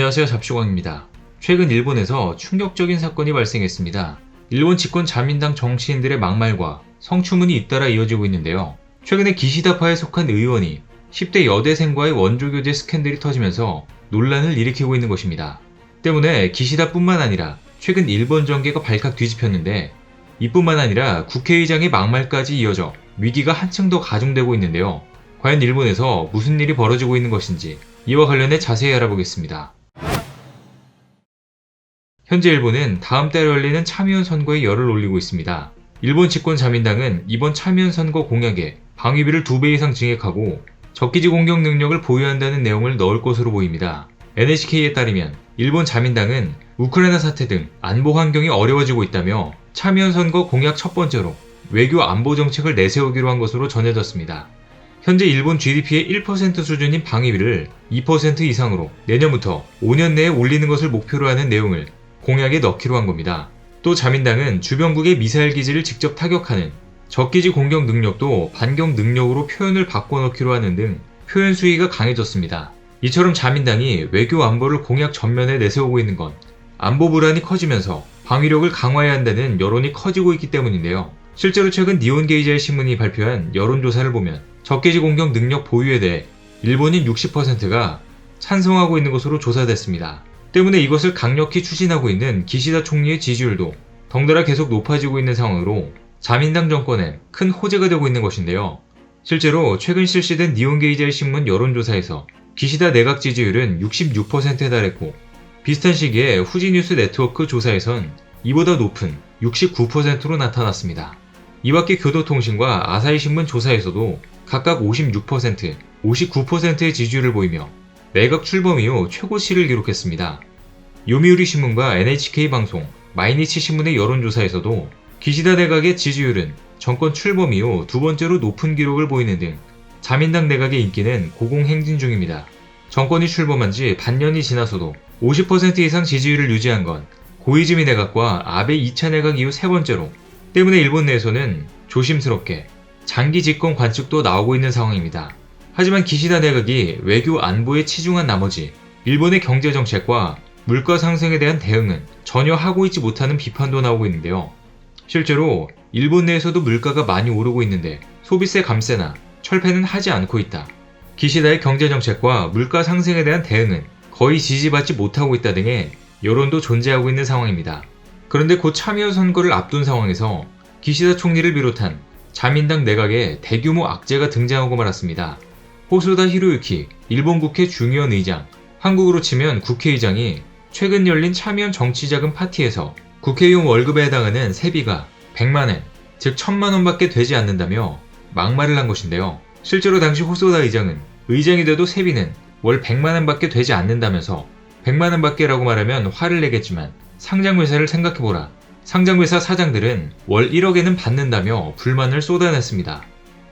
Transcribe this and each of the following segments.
안녕하세요. 잡슈광입니다. 최근 일본에서 충격적인 사건이 발생했습니다. 일본 집권 자민당 정치인들의 막말과 성추문이 잇따라 이어지고 있는데요. 최근에 기시다파에 속한 의원이 10대 여대생과의 원조교제 스캔들이 터지면서 논란을 일으키고 있는 것입니다. 때문에 기시다뿐만 아니라 최근 일본 정계가 발칵 뒤집혔는데, 이뿐만 아니라 국회의장의 막말까지 이어져 위기가 한층 더 가중되고 있는데요. 과연 일본에서 무슨 일이 벌어지고 있는 것인지 이와 관련해 자세히 알아보겠습니다. 현재 일본은 다음 달 열리는 참의원 선거에 열을 올리고 있습니다. 일본 집권 자민당은 이번 참의원 선거 공약에 방위비를 2배 이상 증액하고 적기지 공격 능력을 보유한다는 내용을 넣을 것으로 보입니다. NHK에 따르면 일본 자민당은 우크라이나 사태 등 안보 환경이 어려워지고 있다며 참의원 선거 공약 첫 번째로 외교 안보 정책을 내세우기로 한 것으로 전해졌습니다. 현재 일본 GDP의 1% 수준인 방위비를 2% 이상으로 내년부터 5년 내에 올리는 것을 목표로 하는 내용을 공약에 넣기로 한 겁니다. 또 자민당은 주변국의 미사일 기지를 직접 타격하는 적기지 공격 능력도 반격 능력으로 표현을 바꿔넣기로 하는 등 표현 수위가 강해졌습니다. 이처럼 자민당이 외교 안보를 공약 전면에 내세우고 있는 건 안보 불안이 커지면서 방위력을 강화해야 한다는 여론이 커지고 있기 때문인데요. 실제로 최근 니혼게이자이 신문이 발표한 여론조사를 보면 적기지 공격 능력 보유에 대해 일본인 60%가 찬성하고 있는 것으로 조사됐습니다. 때문에 이것을 강력히 추진하고 있는 기시다 총리의 지지율도 덩달아 계속 높아지고 있는 상황으로 자민당 정권엔 큰 호재가 되고 있는 것인데요. 실제로 최근 실시된 니혼게이자이 신문 여론조사에서 기시다 내각 지지율은 66%에 달했고, 비슷한 시기에 후지뉴스 네트워크 조사에선 이보다 높은 69%로 나타났습니다. 이밖에 교도통신과 아사히신문 조사에서도 각각 56%, 59%의 지지율을 보이며 내각 출범 이후 최고치를 기록했습니다. 요미우리 신문과 NHK 방송, 마이니치 신문의 여론조사에서도 기시다 내각의 지지율은 정권 출범 이후 두 번째로 높은 기록을 보이는 등 자민당 내각의 인기는 고공행진 중입니다. 정권이 출범한 지 반년이 지나서도 50% 이상 지지율을 유지한 건 고이즈미 내각과 아베 2차 내각 이후 세 번째로, 때문에 일본 내에서는 조심스럽게 장기 집권 관측도 나오고 있는 상황입니다. 하지만 기시다 내각이 외교 안보에 치중한 나머지 일본의 경제 정책과 물가 상승에 대한 대응은 전혀 하고 있지 못하는 비판도 나오고 있는데요. 실제로 일본 내에서도 물가가 많이 오르고 있는데 소비세 감세나 철폐는 하지 않고 있다. 기시다의 경제 정책과 물가 상승에 대한 대응은 거의 지지받지 못하고 있다 등의 여론도 존재하고 있는 상황입니다. 그런데 곧 참의원 선거를 앞둔 상황에서 기시다 총리를 비롯한 자민당 내각에 대규모 악재가 등장하고 말았습니다. 호소다 히로유키 일본 국회 중의원 의장, 한국으로 치면 국회의장이 최근 열린 참의원 정치자금 파티에서 국회의원 월급에 해당하는 세비가 100만엔, 즉 1000만원 밖에 되지 않는다며 막말을 한 것인데요. 실제로 당시 호소다 의장은 의장이 돼도 세비는 월 100만원 밖에 되지 않는다면서 100만원 밖에 라고 말하면 화를 내겠지만 상장회사를 생각해보라. 상장회사 사장들은 월 1억에는 받는다며 불만을 쏟아냈습니다.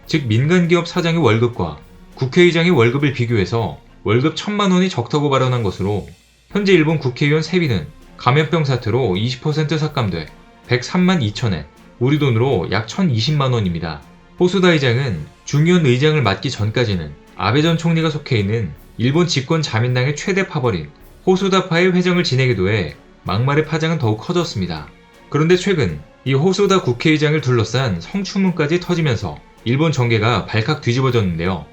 즉 민간기업 사장의 월급과 국회의장의 월급을 비교해서 월급 1000만원이 적다고 발언한 것으로, 현재 일본 국회의원 세비는 감염병 사태로 20% 삭감돼 103만 2천엔, 우리 돈으로 약 1020만원입니다. 호소다 의장은 중의원 의장을 맡기 전까지는 아베 전 총리가 속해 있는 일본 집권 자민당의 최대 파벌인 호소다파의 회장을 지내기도 해 막말의 파장은 더욱 커졌습니다. 그런데 최근 이 호소다 국회의장을 둘러싼 성추문까지 터지면서 일본 정계가 발칵 뒤집어졌는데요.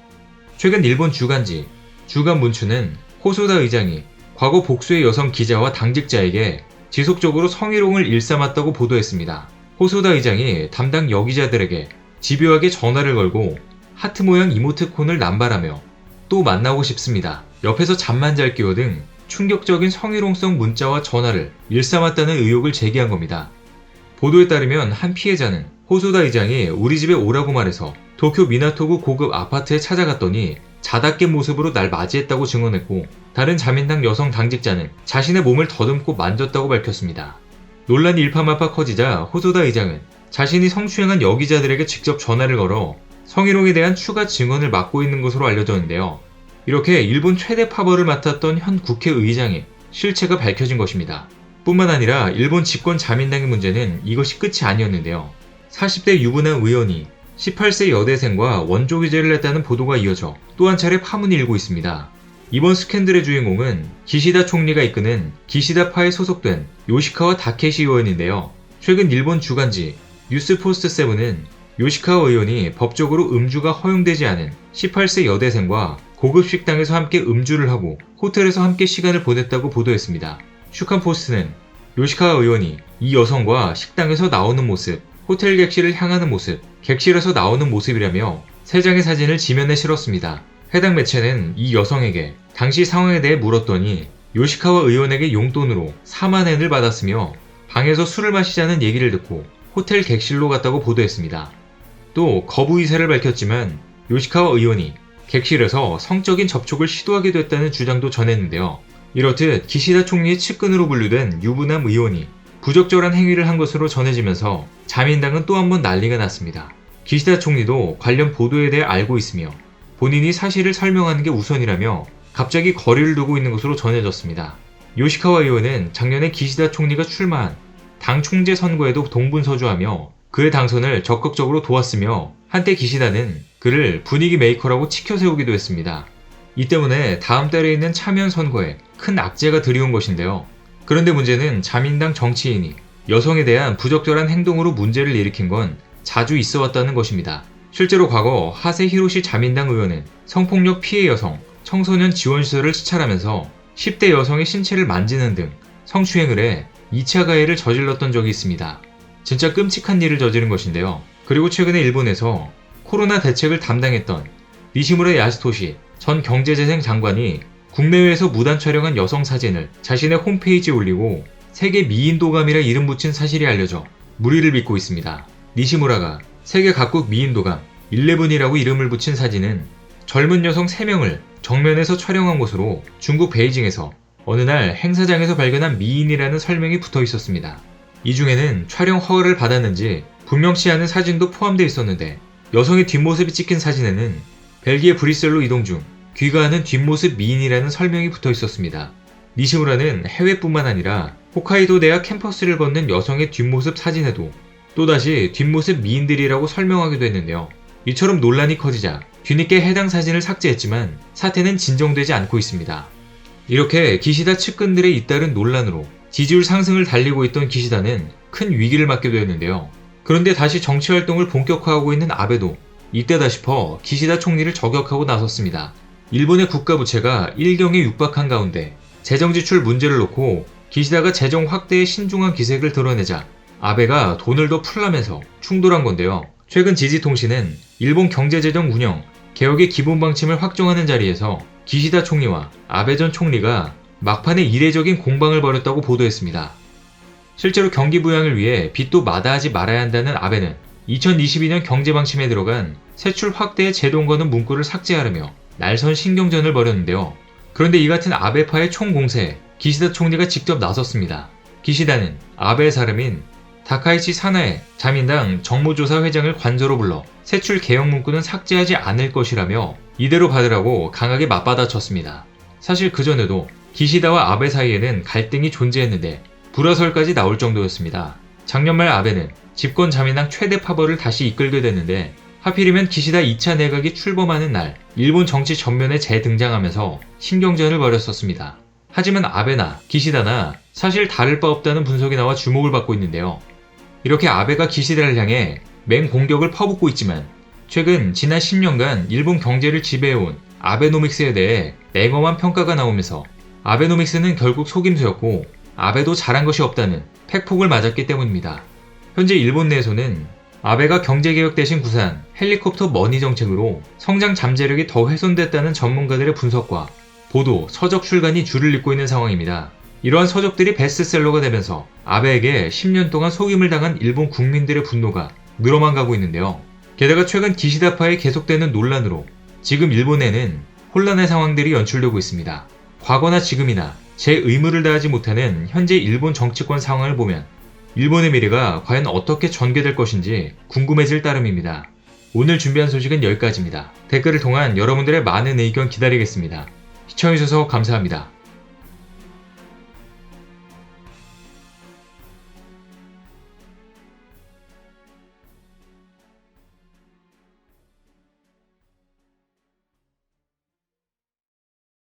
최근 일본 주간지 주간문춘은 호소다 의장이 과거 복수의 여성 기자와 당직자에게 지속적으로 성희롱을 일삼았다고 보도했습니다. 호소다 의장이 담당 여기자들에게 집요하게 전화를 걸고 하트 모양 이모티콘을 남발하며 또 만나고 싶습니다, 옆에서 잠만 잘 끼워 등 충격적인 성희롱성 문자와 전화를 일삼았다는 의혹을 제기한 겁니다. 보도에 따르면 한 피해자는 호소다 의장이 우리 집에 오라고 말해서 도쿄 미나토구 고급 아파트에 찾아갔더니 자다깨 모습으로 날 맞이했다고 증언했고, 다른 자민당 여성 당직자는 자신의 몸을 더듬고 만졌다고 밝혔습니다. 논란이 일파만파 커지자 호소다 의장은 자신이 성추행한 여기자들에게 직접 전화를 걸어 성희롱에 대한 추가 증언을 맡고 있는 것으로 알려졌는데요. 이렇게 일본 최대 파벌을 맡았던 현 국회의장의 실체가 밝혀진 것입니다. 뿐만 아니라 일본 집권 자민당의 문제는 이것이 끝이 아니었는데요. 40대 유부남 의원이 18세 여대생과 원조 교제를 했다는 보도가 이어져 또 한 차례 파문이 일고 있습니다. 이번 스캔들의 주인공은 기시다 총리가 이끄는 기시다파에 소속된 요시카와 다케시 의원인데요. 최근 일본 주간지 뉴스포스트 세븐은 요시카와 의원이 법적으로 음주가 허용되지 않은 18세 여대생과 고급 식당에서 함께 음주를 하고 호텔에서 함께 시간을 보냈다고 보도했습니다. 슈칸포스트는 요시카와 의원이 이 여성과 식당에서 나오는 모습, 호텔 객실을 향하는 모습, 객실에서 나오는 모습이라며 3장의 사진을 지면에 실었습니다. 해당 매체는 이 여성에게 당시 상황에 대해 물었더니 요시카와 의원에게 용돈으로 4만 엔을 받았으며 방에서 술을 마시자는 얘기를 듣고 호텔 객실로 갔다고 보도했습니다. 또 거부 의사를 밝혔지만 요시카와 의원이 객실에서 성적인 접촉을 시도하게 됐다는 주장도 전했는데요. 이렇듯 기시다 총리의 측근으로 분류된 유부남 의원이 부적절한 행위를 한 것으로 전해지면서 자민당은 또 한 번 난리가 났습니다. 기시다 총리도 관련 보도에 대해 알고 있으며 본인이 사실을 설명하는 게 우선이라며 갑자기 거리를 두고 있는 것으로 전해졌습니다. 요시카와 의원은 작년에 기시다 총리가 출마한 당 총재 선거에도 동분서주하며 그의 당선을 적극적으로 도왔으며 한때 기시다는 그를 분위기 메이커라고 치켜세우기도 했습니다. 이 때문에 다음 달에 있는 참여연 선거에 큰 악재가 들이온 것인데요. 그런데 문제는 자민당 정치인이 여성에 대한 부적절한 행동으로 문제를 일으킨 건 자주 있어 왔다는 것입니다. 실제로 과거 하세 히로시 자민당 의원은 성폭력 피해 여성, 청소년 지원시설을 시찰하면서 10대 여성의 신체를 만지는 등 성추행을 해 2차 가해를 저질렀던 적이 있습니다. 진짜 끔찍한 일을 저지른 것인데요. 그리고 최근에 일본에서 코로나 대책을 담당했던 니시무라 야스토시 전 경제재생 장관이 국내외에서 무단 촬영한 여성 사진을 자신의 홈페이지에 올리고 세계 미인도감이라 이름 붙인 사실이 알려져 물의를 빚고 있습니다. 니시무라가 세계 각국 미인도감 11이라고 이름을 붙인 사진은 젊은 여성 3명을 정면에서 촬영한 것으로 중국 베이징에서 어느 날 행사장에서 발견한 미인이라는 설명이 붙어 있었습니다. 이 중에는 촬영 허가를 받았는지 분명치 않은 사진도 포함되어 있었는데 여성의 뒷모습이 찍힌 사진에는 벨기에 브뤼셀로 이동 중 귀가하는 뒷모습 미인이라는 설명이 붙어 있었습니다. 니시무라는 해외뿐만 아니라 홋카이도 대학 캠퍼스를 걷는 여성의 뒷모습 사진에도 또다시 뒷모습 미인들이라고 설명하기도 했는데요. 이처럼 논란이 커지자 뒤늦게 해당 사진을 삭제했지만 사태는 진정되지 않고 있습니다. 이렇게 기시다 측근들의 잇따른 논란으로 지지율 상승을 달리고 있던 기시다는 큰 위기를 맞게 되었는데요. 그런데 다시 정치활동을 본격화하고 있는 아베도 이때다 싶어 기시다 총리를 저격하고 나섰습니다. 일본의 국가부채가 일경에 육박한 가운데 재정지출 문제를 놓고 기시다가 재정 확대에 신중한 기색을 드러내자 아베가 돈을 더 풀라면서 충돌한 건데요. 최근 지지통신은 일본 경제재정 운영, 개혁의 기본 방침을 확정하는 자리에서 기시다 총리와 아베 전 총리가 막판에 이례적인 공방을 벌였다고 보도했습니다. 실제로 경기 부양을 위해 빚도 마다하지 말아야 한다는 아베는 2022년 경제방침에 들어간 세출 확대에 제동거는 문구를 삭제하려며 날선 신경전을 벌였는데요. 그런데 이 같은 아베파의 총공세에 기시다 총리가 직접 나섰습니다. 기시다는 아베의 사람인 다카이치 사나에 자민당 정무조사 회장을 관저로 불러 세출 개혁 문구는 삭제하지 않을 것이라며 이대로 받으라고 강하게 맞받아쳤습니다. 사실 그전에도 기시다와 아베 사이에는 갈등이 존재했는데 불화설까지 나올 정도였습니다. 작년 말 아베는 집권 자민당 최대 파벌을 다시 이끌게 됐는데 하필이면 기시다 2차 내각이 출범하는 날 일본 정치 전면에 재등장하면서 신경전을 벌였었습니다. 하지만 아베나 기시다나 사실 다를 바 없다는 분석이 나와 주목을 받고 있는데요. 이렇게 아베가 기시다를 향해 맹공격을 퍼붓고 있지만 최근 지난 10년간 일본 경제를 지배해온 아베노믹스에 대해 냉엄한 평가가 나오면서 아베노믹스는 결국 속임수였고 아베도 잘한 것이 없다는 팩폭을 맞았기 때문입니다. 현재 일본 내에서는 아베가 경제개혁 대신 구사한 헬리콥터 머니 정책으로 성장 잠재력이 더 훼손됐다는 전문가들의 분석과 보도, 서적 출간이 줄을 잇고 있는 상황입니다. 이러한 서적들이 베스트셀러가 되면서 아베에게 10년 동안 속임을 당한 일본 국민들의 분노가 늘어만 가고 있는데요. 게다가 최근 기시다파의 계속되는 논란으로 지금 일본에는 혼란의 상황들이 연출되고 있습니다. 과거나 지금이나 제 의무를 다하지 못하는 현재 일본 정치권 상황을 보면 일본의 미래가 과연 어떻게 전개될 것인지 궁금해질 따름입니다. 오늘 준비한 소식은 여기까지입니다. 댓글을 통한 여러분들의 많은 의견 기다리겠습니다. 시청해주셔서 감사합니다.